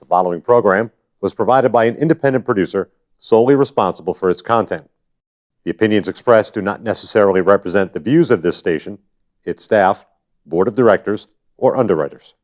The following program was provided by an independent producer solely responsible for its content. The opinions expressed do not necessarily represent the views of this station, its staff, board of directors, or underwriters.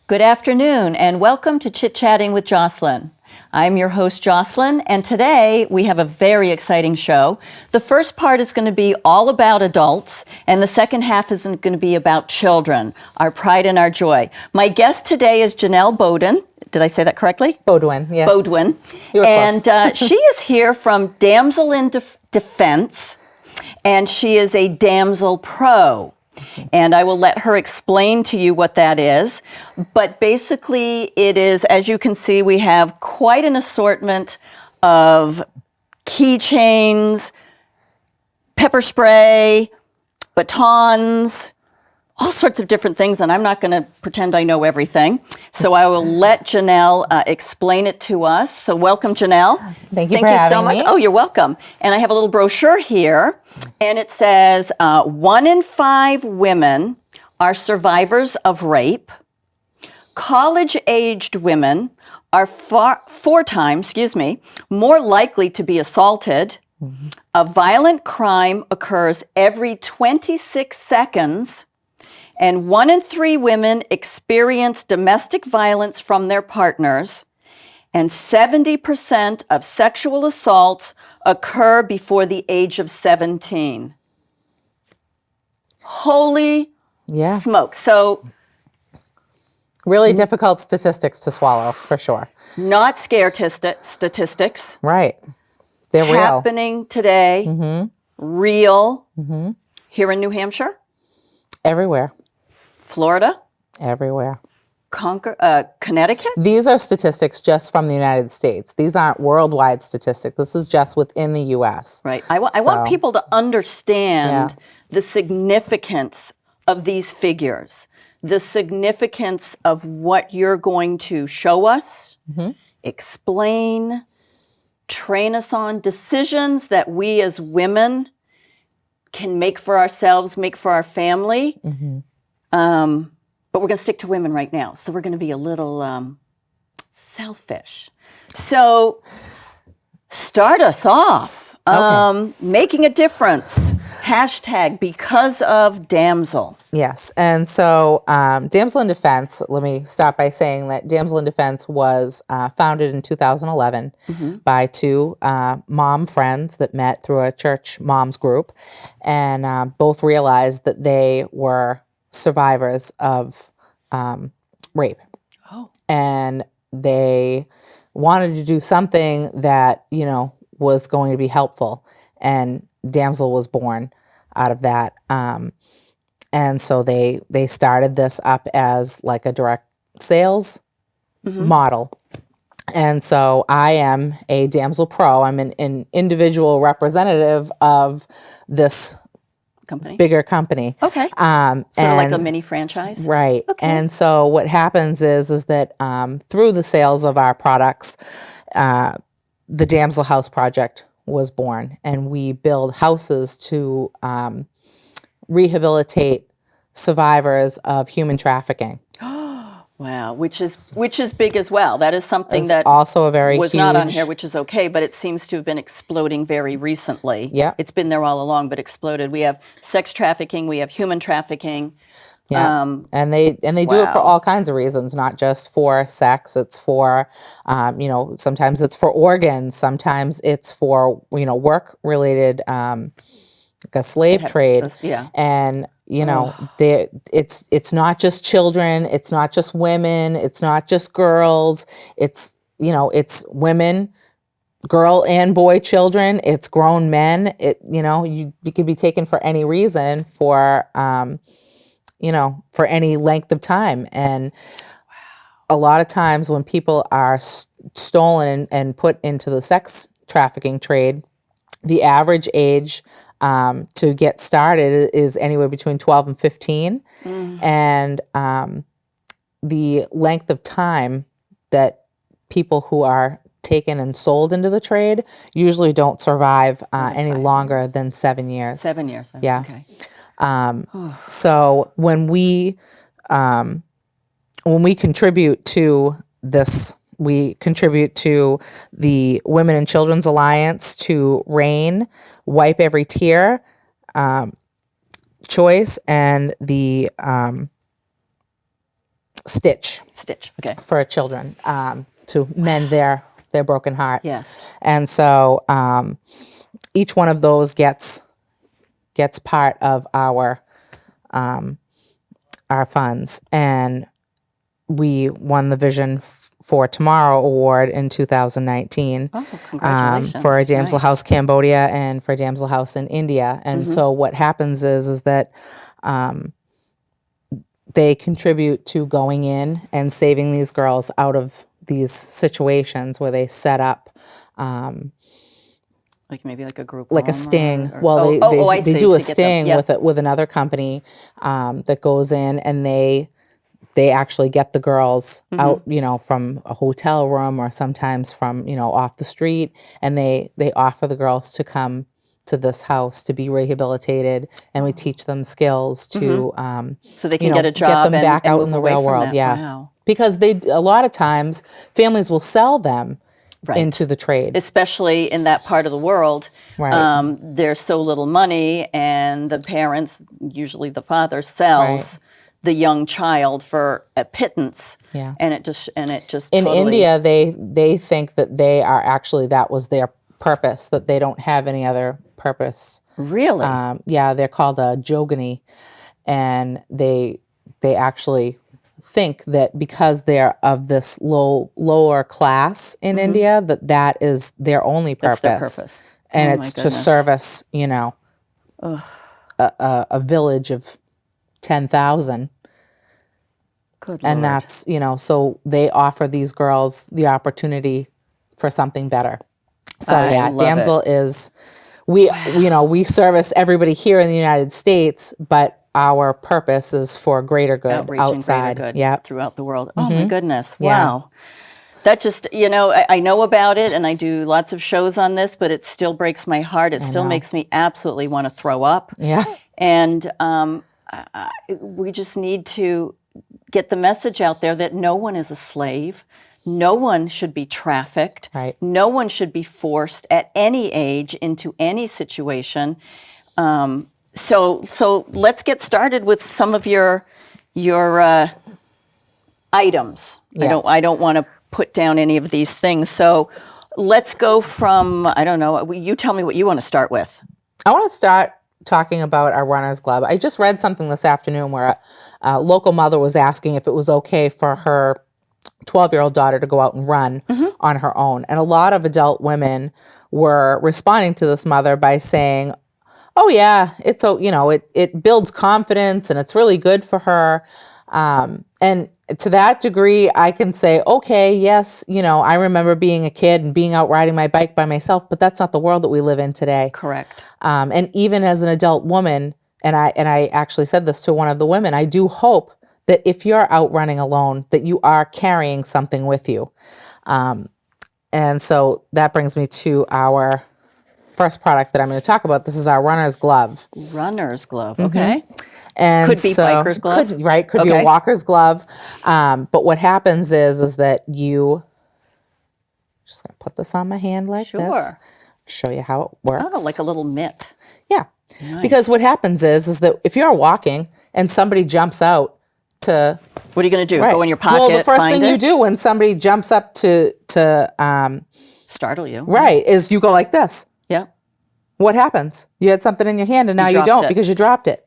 Good afternoon and welcome to Chatting with Jocelyn. I'm your host Jocelyn, and today we have a very exciting show. The first part is going to be all about adults, and the second half is going to be about children, our pride and our joy. My guest today is Janelle Beaudoin. Did I say that correctly? Beaudoin, yes. Beaudoin. You were and close. She is here from Damsel in Defense, and she is a DamselPro. And I will let her explain to you what that is. But basically, it is, as you can see, we have quite an assortment of keychains, pepper spray, batons, all sorts of different things. And I'm not going to pretend I know everything. So I will let Janelle explain it to us. So welcome, Janelle. Thank you for having me. Oh, you're welcome. And I have a little brochure here. And it says 1 in 5 women are survivors of rape. College-aged women are 4 times, more likely to be assaulted. Mm-hmm. A violent crime occurs every 26 seconds. And 1 in 3 women experience domestic violence from their partners. And 70% of sexual assaults occur before the age of 17. Holy smoke. So really difficult statistics to swallow, for sure. Not statistics. Right. They're real. Happening today. Real. Here in New Hampshire. Everywhere. Florida. Everywhere. Connecticut? These are statistics just from the United States. These aren't worldwide statistics. This is just within the U.S. Right. I want people to understand the significance of these figures, the significance of what you're going to show us, explain, train us on, decisions that we as women can make for ourselves, make for our family. But we're going to stick to women right now. So we're going to be a little selfish. So start us off. Okay. Making a difference. # because of Damsel. Yes. And so Damsel in Defense, let me start by saying that Damsel in Defense was founded in 2011 by 2 mom friends that met through a church moms group, and both realized that they were survivors of rape. Oh. And they wanted to do something that, was going to be helpful. And Damsel was born out of that. And so they started this up as like a direct sales model. And so I am a DamselPro. I'm an individual representative of this bigger company. Okay. Sort of like a mini franchise. Right. Okay. And so what happens is that through the sales of our products, the Damsel House Project was born, and we build houses to rehabilitate survivors of human trafficking. Wow, which is big as well. That is something that also a very was huge... not on here, which is okay, but it seems to have been exploding very recently. Yeah, it's been there all along, but exploded. We have sex trafficking, we have human trafficking. Yeah, and they do it for all kinds of reasons, not just for sex. It's for, sometimes it's for organs, sometimes it's for work related, like a slave trade. Yeah, and. It's not just children, it's not just women, it's not just girls, it's women, girl and boy children, it's grown men. You can be taken for any reason for any length of time. And a lot of times when people are stolen and put into the sex trafficking trade, the average age to get started is anywhere between 12 and 15. And the length of time that people who are taken and sold into the trade usually don't survive any longer than 7 years. 7 years. Yeah. Okay. So when we contribute to this, we contribute to the Women and Children's Alliance, to RAIN, Wipe Every Tear, Choice, and the Stitch Okay. for children, to mend their broken hearts. Yes. And so each one of those gets part of our funds. And we won the Vision for Tomorrow Award in 2019. Oh, congratulations. For Damsel Nice. House Cambodia and for Damsel House in India. And so what happens is that they contribute to going in and saving these girls out of these situations where they set up like maybe like a group like a home sting. or- Well, I they see, do a to get them- sting yep. with another company that goes in, and they actually get the girls out, from a hotel room or sometimes from, off the street, and they offer the girls to come to this house to be rehabilitated, and we teach them skills to so they can get a job get them and, back and out move in the away real from world. that. Yeah, Wow. because a lot of times families will sell them Right. into the trade. Especially in that part of the world, Right. there's so little money, and the parents, usually the father, sells the young child for a pittance. Yeah. And it just In totally, India, they think that they are actually, that was their purpose, that they don't have any other purpose. really, They're called a jogani, and they actually think that because they're of this lower class in India, that is their only purpose. that's their purpose. And Oh, it's my to goodness. service, a village of 10,000. Good And Lord. that's, so they offer these girls the opportunity for something better. So I love Damsel is, we service everybody here in the United States, but our purpose is for greater good Outreach outside. and greater good Yeah. throughout the world. Oh my goodness. Yeah. Wow. That just, I know about it and I do lots of shows on this, but it still breaks my heart. It still makes me absolutely want to throw up. Yeah. And we just need to get the message out there that no one is a slave. No one should be trafficked. Right. No one should be forced at any age into any situation. So let's get started with some of your items. Yes. I don't want to put down any of these things. So let's go from, I don't know, you tell me what you want to start with. I want to start talking about our Runners Club. I just read something this afternoon where a local mother was asking if it was okay for her 12-year-old daughter to go out and run on her own. And a lot of adult women were responding to this mother by saying, oh yeah, it's it builds confidence and it's really good for her. And to that degree, I can say, okay, yes, I remember being a kid and being out riding my bike by myself, but that's not the world that we live in today. Correct. And even as an adult woman, and I actually said this to one of the women, I do hope that if you're out running alone, that you are carrying something with you. And so that brings me to our first product that I'm going to talk about. This is our runner's glove. Runner's glove. Okay. And Could be biker's glove? Could be Okay. a walker's glove. But what happens is that you, just going to put this on my hand like this. Sure. Show you how it works. Oh, like a little mitt. Yeah. Nice. Because what happens is that if you're walking and somebody jumps out to What are you going to do? right. Go in your pocket, Well, the first find thing it? you do when somebody jumps up to Startle you. right is you go like this. Yeah. What happens? You had something in your hand and now you dropped don't it. because you dropped it.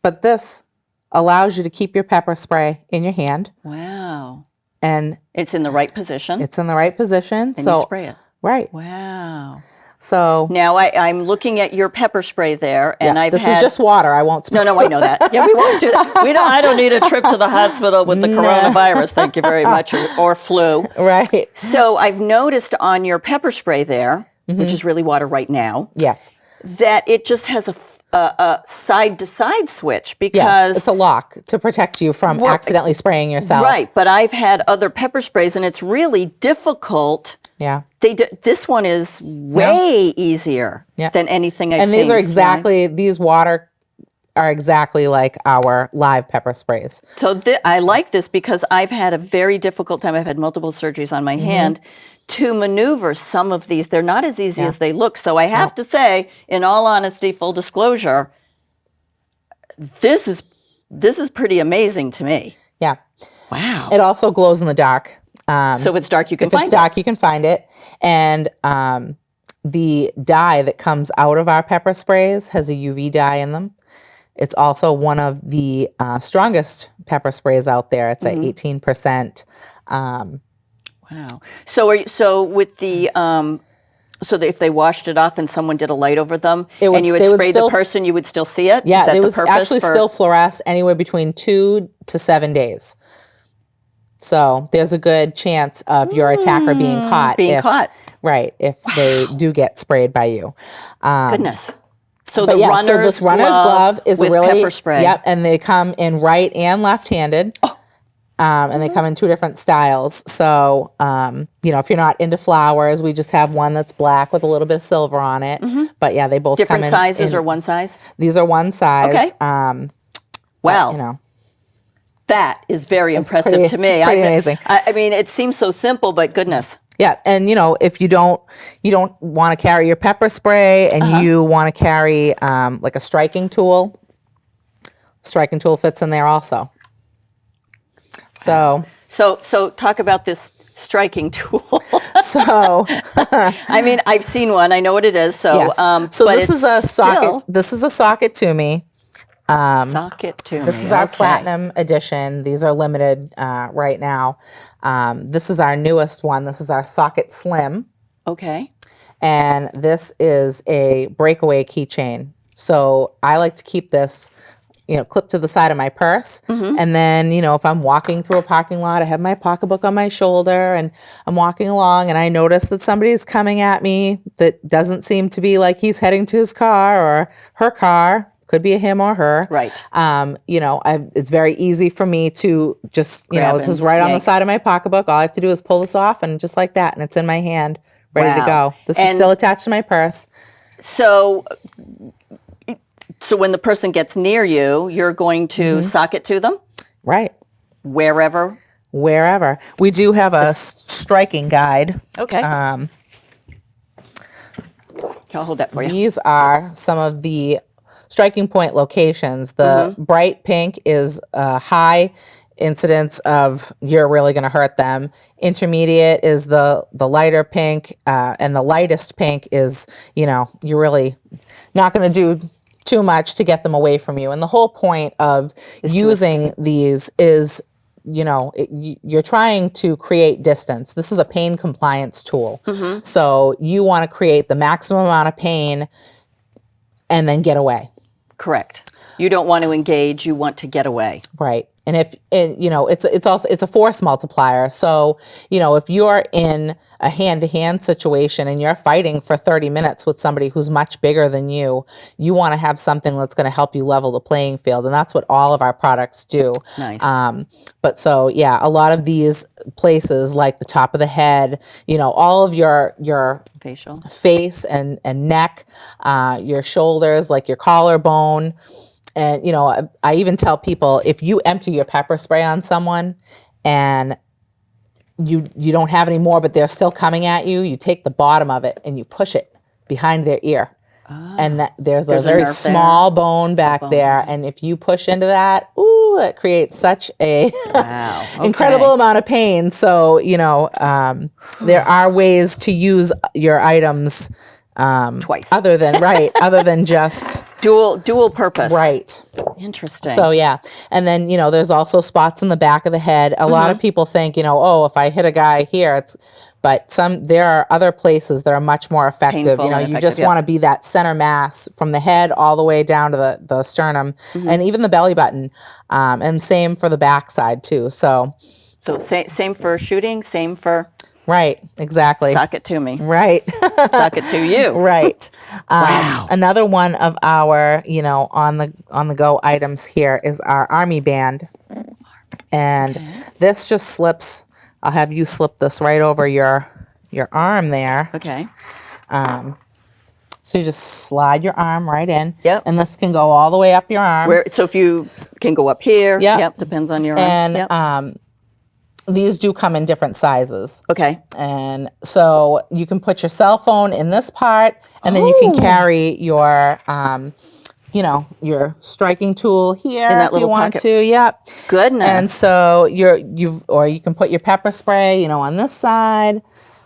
But this allows you to keep your pepper spray in your hand Wow. and It's in the right position. it's in the right position. and So you spray it. right. Wow. So Now I'm looking at your pepper spray there, and yeah, I've this had. is just water. I won't spray. No, I know that. Yeah, we won't do that. I don't need a trip to the hospital with the coronavirus. Thank you very much, or flu. Right. So I've noticed on your pepper spray there, which is really water right now, Yes. that it just has a side-to-side switch Yes, because it's a lock to protect you from accidentally spraying yourself. right. But I've had other pepper sprays, and it's really difficult. Yeah. This one is way easier than anything I've seen. And these are exactly, these water are exactly like our live pepper sprays. So I like this because I've had a very difficult time. I've had multiple surgeries on my hand to maneuver some of these. They're not as easy as they look. So I have to say, in all honesty, full disclosure, this is pretty amazing to me. Yeah. Wow. It also glows in the dark. So if it's dark, you can find it. If it's dark, you can find it. And the dye that comes out of our pepper sprays has a UV dye in them. It's also one of the strongest pepper sprays out there. It's at 18%. Wow. So with the so that if they washed it off and someone did a light over them and you had sprayed the person, you would still see it? Yeah, Is that they the would purpose actually still fluoresce anywhere between 2 to 7 days. So there's a good chance of your attacker being caught. Right, if they do get sprayed by you. Goodness. So But so this runner's glove is with really pepper spray. Yep, and they come in right and left-handed, and they come in 2 different styles. So if you're not into flowers, we just have one that's black with a little bit of silver on it. But yeah, they both different come in sizes or one size. These are one size. Okay. Well, that is very impressive to me. Pretty amazing. I mean, it seems so simple, but goodness. Yeah, and if you don't want to carry your pepper spray and you want to carry like a striking tool fits in there also. So talk about this striking tool. So I mean, I've seen one. I know what it is. So yes. So this is a socket. This is a socket to me. Socket to me. This is our platinum edition. These are limited right now. This is our newest one. This is our socket slim. Okay. And this is a breakaway keychain. So I like to keep this, clipped to the side of my purse. And then, if I'm walking through a parking lot, I have my pocketbook on my shoulder and I'm walking along and I notice that somebody's coming at me that doesn't seem to be like he's heading to his car or her car. Could be a him or her. Right. It's very easy for me to just, this is right on the side of my pocketbook. All I have to do is pull this off and just like that. And it's in my hand, ready to go. This is still attached to my purse. So when the person gets near you, you're going to sock it to them? Right. Wherever. We do have a striking guide. Okay. I'll hold that for you. These are some of the striking point locations. The bright pink is a high incidence of you're really going to hurt them. Intermediate is the lighter pink, and the lightest pink is, you're really not going to do too much to get them away from you. And the whole point of using these is, you're trying to create distance. This is a pain compliance tool. So you want to create the maximum amount of pain and then get away. Correct. You don't want to engage, you want to get away. Right. And it's a force multiplier. So, if you're in a hand-to-hand situation and you're fighting for 30 minutes with somebody who's much bigger than you want to have something that's going to help you level the playing field. And that's what all of our products do. Nice. But so, yeah, a lot of these places like the top of the head, all of your facial, face and neck, your shoulders, like your collarbone. And, I even tell people, if you empty your pepper spray on someone and you don't have any more, but they're still coming at you, you take the bottom of it and you push it behind their ear. And there's a very small bone back there. And if you push into that, it creates such a incredible amount of pain. So, there are ways to use your items twice. Other than just dual purpose. Right. Interesting. So yeah. And then, there's also spots in the back of the head. A lot of people think, if I hit a guy here, but there are other places that are much more effective. Painful and you just want to be that center mass from the head all the way down to the sternum and even the belly button. And same for the back side too. So same for shooting, same for Right. Exactly. Sock it to me. Right. Sock it to you. Right. Wow. Another one of our, on the go items here is our army band. And this just slips. I'll have you slip this right over your arm there. Okay. So you just slide your arm right in. Yep. And this can go all the way up your arm. So if you can go up here. Yep. Depends on your arm. And these do come in different sizes. Okay. And so you can put your cell phone in this part, and then you can carry your, your striking tool here In that if you little want pocket. to. Yep. Goodness. And so you can put your pepper spray, on this side.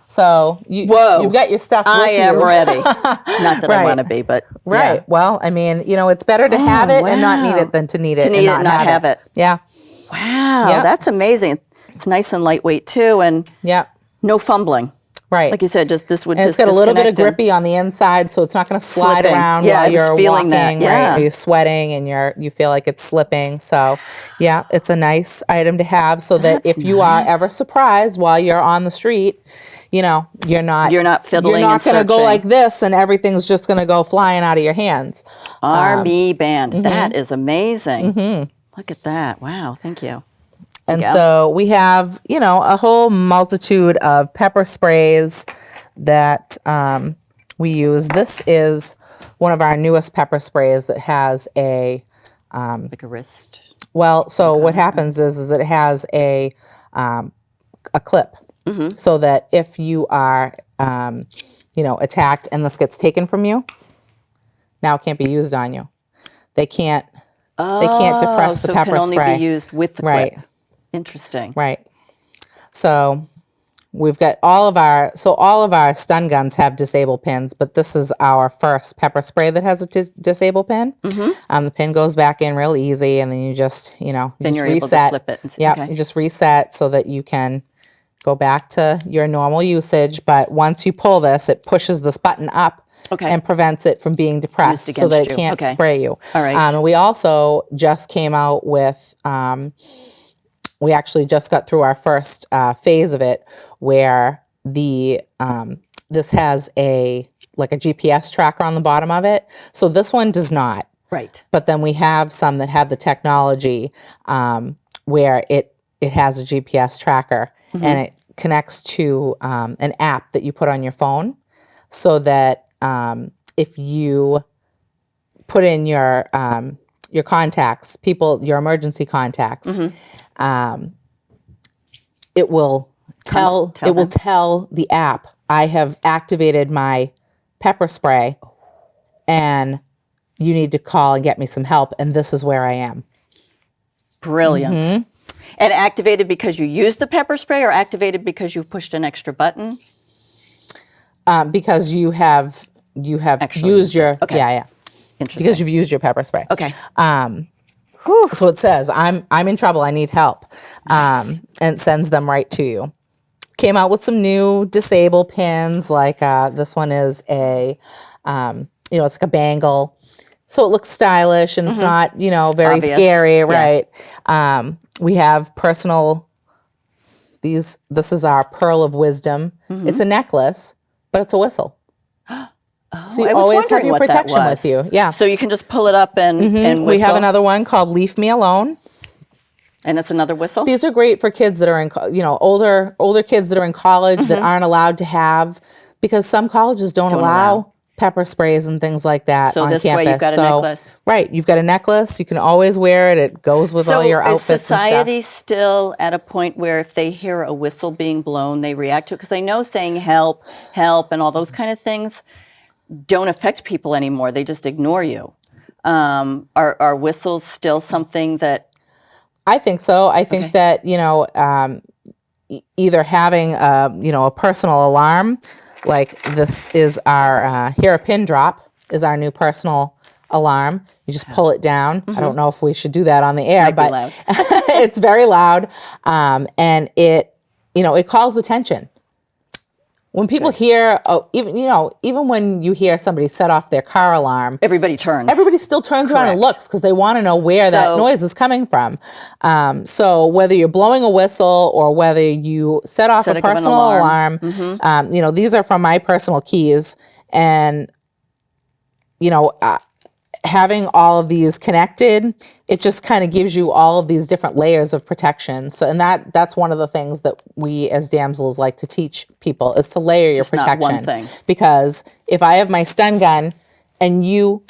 So you've got your stuff with you. I am ready. Not that I want to be, but Right. yeah. Well, I mean, it's better to have it and not need it than to need it To need and it and not have it. Yeah. Wow, Yep. that's amazing. It's nice and lightweight too, and Yep. no fumbling. Right. Like you said, this would And just it's got a little bit of disconnect and- grippy on the inside, so it's not going to slide Slipping. around Yeah, I while was you're feeling that. walking, Yeah. right? Or you're sweating and you feel like it's slipping. So, yeah, it's a nice item to have so that That's if you are nice. ever surprised while you're on the street, you're not fiddling You're not and going to go searching. like this and everything's just going to go flying out of your hands. Army band. That is amazing. Look at that. Wow, thank you. And Yeah. so we have, a whole multitude of pepper sprays that we use. This is one of our newest pepper sprays that has Like a wrist. well, so what happens is it has a clip so that if you are, attacked and this gets taken from you, now it can't be used on you. They can't depress the so pepper it can only spray. be used with the Right. clip. Interesting. Right. So we've got all of our stun guns have disable pins, but this is our first pepper spray that has a disable pin. The pin goes back in real easy, and then you just Then just you're reset. able to flip it and see. Yeah, Okay. you just reset so that you can go back to your normal usage. But once you pull this, it pushes this button up. Okay. And prevents it from being depressed Used so that against it you. can't Okay. spray you. All right. And we also just came out with we actually just got through our first phase of it where this has a GPS tracker on the bottom of it. So this one does not. Right. But then we have some that have the technology where it has a GPS tracker and it connects to an app that you put on your phone so that if you put in your contacts, your emergency contacts, it will tell the app, I have activated my pepper spray and you need to call and get me some help, and this is where I am. Brilliant. And activated because you used the pepper spray, or activated because you've pushed an extra button? Because you have Actually used your Okay. Interesting. because you've used your pepper spray. Okay. So it says, I'm in trouble, I need help. And it sends them right to you. Came out with some new disable pins, like this one is it's like a bangle. So it looks stylish and it's not, very Obvious. scary, Yeah. right? We have this is our Pearl of Wisdom. It's a necklace, but it's a whistle. So you I was always have wondering your what that protection was. with you. Yeah. So you can just pull it up and whistle. We have another one called Leave Me Alone. And it's another whistle? These are great for kids that are in, older kids that are in college that aren't allowed to have, because some colleges don't allow pepper sprays and things like that So on this campus. way you've got a necklace. Right, you've got a necklace. You can always wear it. It goes with all your outfits is society and stuff. still at a point where if they hear a whistle being blown, they react to it? Because I know saying help, help, and all those kind of things don't affect people anymore. They just ignore you. Are whistles still something that... I think so. I think that either having a personal alarm, like this is our here a pin drop is our new personal alarm. You just pull it down. I don't know if we should do that on the air, Might be but loud. it's very loud, and it calls attention. when people hear, even when you hear somebody set off their car alarm, Everybody turns. everybody still turns around and Correct. looks because they want to know where that So- noise is coming from. So whether you're blowing a whistle or whether you set off Set a up an personal alarm. alarm, these are from my personal keys, and having all of these connected, it just kind of gives you all of these different layers of protection. So, and that's one of the things that we as damsels like to teach people is to layer your Just not protection. one thing. Because if I have my stun gun and you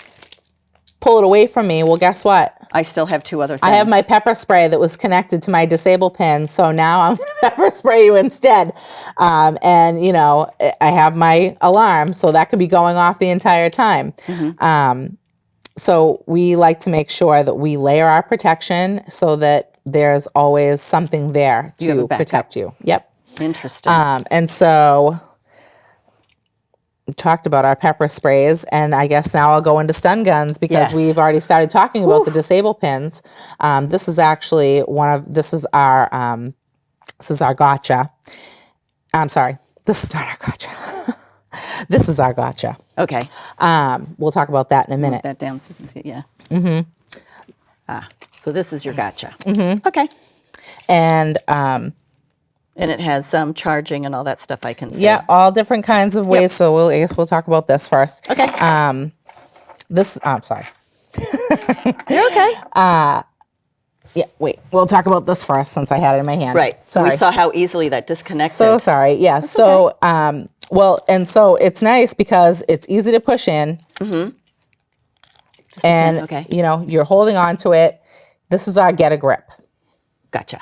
pull it away from me, well, guess what? I still have 2 other things. I have my pepper spray that was connected to my disable pin, so now I'm going to pepper spray you instead. And I have my alarm, so that could be going off the entire time. So we like to make sure that we layer our protection so that there's always something there You have a to backup. protect you. Yep. Interesting. And so we talked about our pepper sprays, and I guess now I'll go into stun guns because Yes. we've already started talking about the disable pins. This is actually this is our gotcha. I'm sorry. This is not our gotcha. This is our gotcha. Okay. We'll talk about that in a minute. That down so you can see it. Yeah. So this is your gotcha. Okay. And And it has charging and all that stuff I can see. yeah, all different kinds of ways. So I guess we'll talk about this first. Okay. I'm sorry. You're okay. Yeah, wait. We'll talk about this first since I had it in my hand. Right. So we Sorry. saw how easily that disconnected. So sorry. Yeah. So and so it's nice because it's easy to push in. And okay. You're holding on to it. This is our get a grip. Gotcha.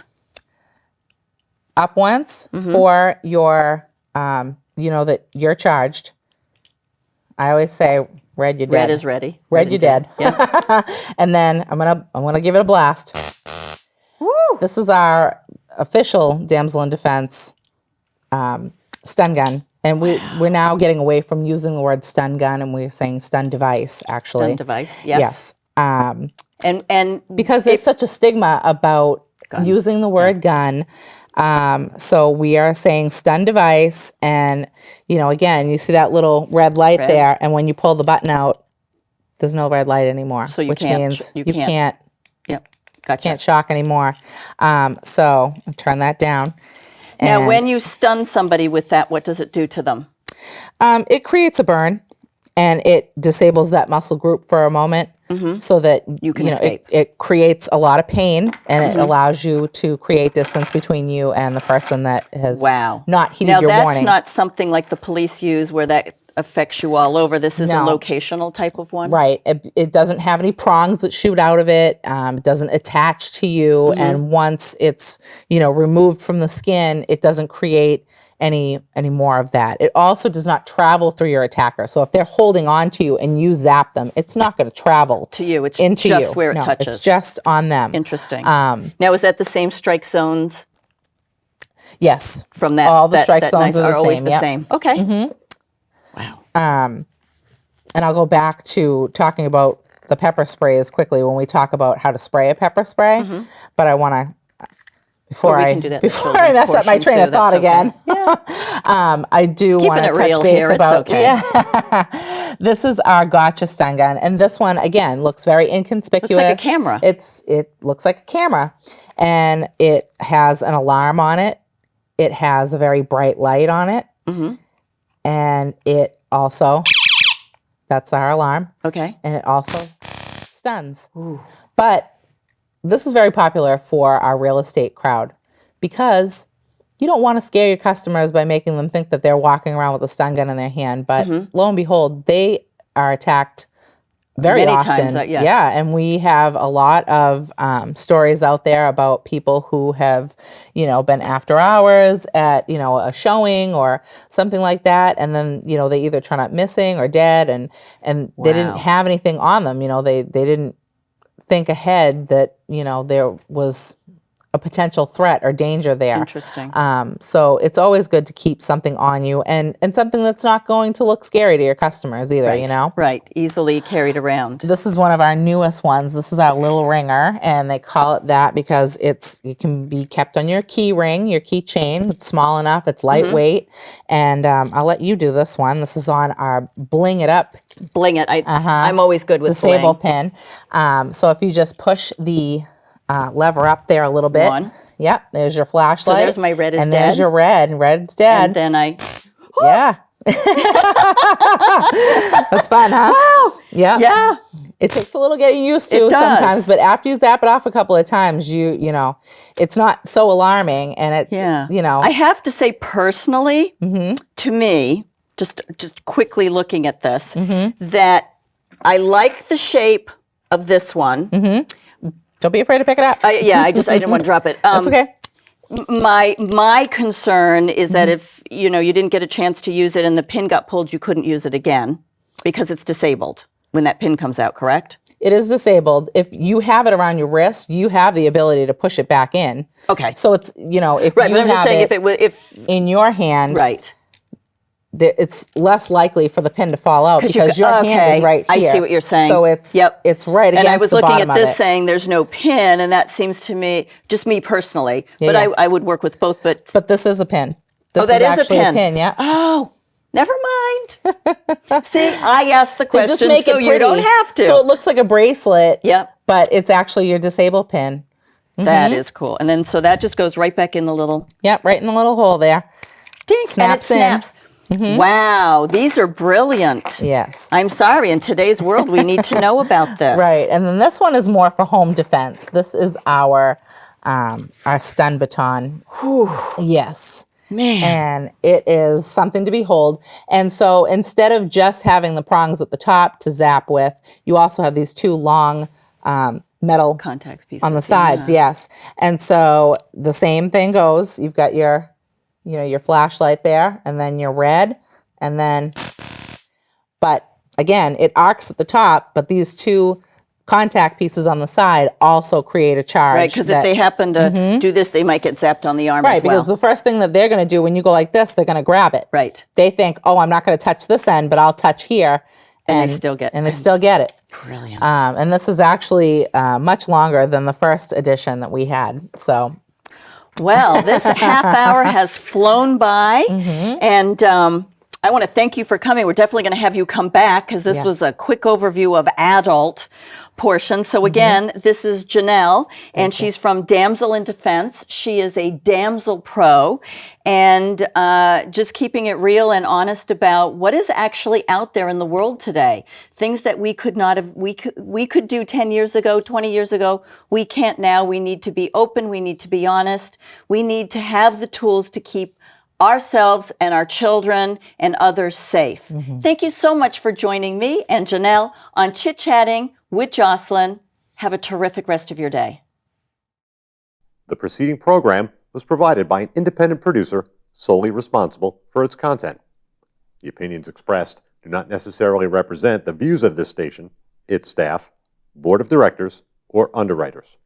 Up once for your that you're charged. I always say red, you're dead. Red is ready. Red, you're dead. Yeah. And then I'm gonna give it a blast. Woo. This is our official damsel in defense stun gun, and we're now getting away from using the word stun gun, and we're saying stun device. Actually, Stun device. Yes. Yes. And Because there's such a stigma about Guns. using the word gun. So we are saying stun device, and again, you see that little red light Red. there, and when you pull the button out, there's no red light anymore. So you which can't- means you you can't- Yep. Gotcha. can't shock anymore. So I'll turn that down. Now, And, when you stun somebody with that, what does it do to them? it creates a burn, and it disables that muscle group for a moment, so that You can escape. It creates a lot of pain, and it allows you to create distance between you and the person that has Wow. not heeded Now, your that's warning. not something like the police use where that affects you all over. This is a No. locational type of one. Right. It doesn't have any prongs that shoot out of it. It doesn't attach to you. And once it's, removed from the skin, it doesn't create any more of that. It also does not travel through your attacker. So if they're holding on to you and you zap them, it's not going to travel To you, it's into just you. where it No, touches. It's just on them. Interesting. Now, is that the same strike zones Yes. from that? All the that- strike that zones are the always same, the yep. same. Okay. Wow. And I'll go back to talking about the pepper sprays quickly when we talk about how to spray a pepper spray. But I want to, before we I can do that in the before I children's mess up my portion, train too. of thought That's okay. again, I do want to it touch real base here, it's about okay. yeah. This is our gotcha stun gun, and this one again looks very inconspicuous. Looks like a camera. It looks like a camera, and it has an alarm on it. It has a very bright light on it, and it also, that's our alarm. Okay. And it also stuns. But this is very popular for our real estate crowd because you don't want to scare your customers by making them think that they're walking around with a stun gun in their hand. But lo and behold, they are attacked very Many often. times, yes. Yeah, and we have a lot of stories out there about people who have, been after hours at, a showing or something like that, and then they either turn up missing or dead, and they didn't Wow. have anything on them. They didn't think ahead that there was a potential threat or danger there. Interesting. So it's always good to keep something on you and something that's not going to look scary to your customers either, you know? Right. Easily carried around. This is one of our newest ones. This is our little ringer, and they call it that because it can be kept on your key ring, your keychain. It's small enough, it's lightweight, and I'll let you do this one. This is on our Bling It Up Bling it. I'm always good with disable bling. pin. So if you just push the lever up there a little bit. One. Yep, there's your flashlight. So there's my red is and dead. there's your red, and red's dead. And then I... Yeah. That's fun, huh? Wow. Yeah. Yeah. It takes a little getting used to It does. sometimes, but after you zap it off a couple of times, you know, it's not so alarming, and it, you know. I have to say personally, to me, just quickly looking at this, that I like the shape of this one. Don't be afraid to pick it up. I didn't want to drop it. That's okay. My concern is that if, you didn't get a chance to use it and the pin got pulled, you couldn't use it again because it's disabled when that pin comes out, correct? It is disabled. If you have it around your wrist, you have the ability to push it back in. Okay. So it's, you know, if Right, you but I'm just have saying it if in your hand, right. It's less likely for the pin to fall out because your hand is right here. I see what you're saying. So it's it's right against the bottom of it. And I was looking at this saying there's no pin, and that seems to me, just me personally, but yeah. I would work with both. But this is a pin. This that is actually a pin. Yeah. Oh, never mind. See, I asked the They question, just make so it you pretty. don't have to. So it looks like a bracelet. Yep. But it's actually your disable pin. That is cool. And then so that just goes right back in the little Yep, right in the little hole there. ding, Snaps and it in. snaps. Wow, these are brilliant. Yes. I'm sorry, in today's world, we need to know about this. Right, and then this one is more for home defense. This is our stun baton. Yes. Man. And it is something to behold. And so instead of just having the prongs at the top to zap with, you also have these two long metal Contact pieces on the sides. Yes. And so the same thing goes. You've got your flashlight there, and then your red, and then, but again, it arcs at the top, but these two contact pieces on the side also create a charge. Right, because if they happen to do this, they might get zapped on the arm as well. Right, because the first thing that they're going to do when you go like this, they're going to grab it. Right. They think, oh, I'm not going to touch this end, but I'll touch here. And they still get it. Brilliant. And this is actually much longer than the first edition that we had. So, well, this half hour has flown by, and I want to thank you for coming. We're definitely going to have you come back because this was a quick overview of adult portion. So again, this is Janelle, and she's from Damsel in Defense. She is a DamselPro, and just keeping it real and honest about what is actually out there in the world today. Things that we could not have, we could do 10 years ago, 20 years ago. We can't now. We need to be open. We need to be honest. We need to have the tools to keep ourselves and our children and others safe. Thank you so much for joining me and Janelle on Chit Chatting with Jocelyn. Have a terrific rest of your day. The preceding program was provided by an independent producer solely responsible for its content. The opinions expressed do not necessarily represent the views of this station, its staff, board of directors, or underwriters.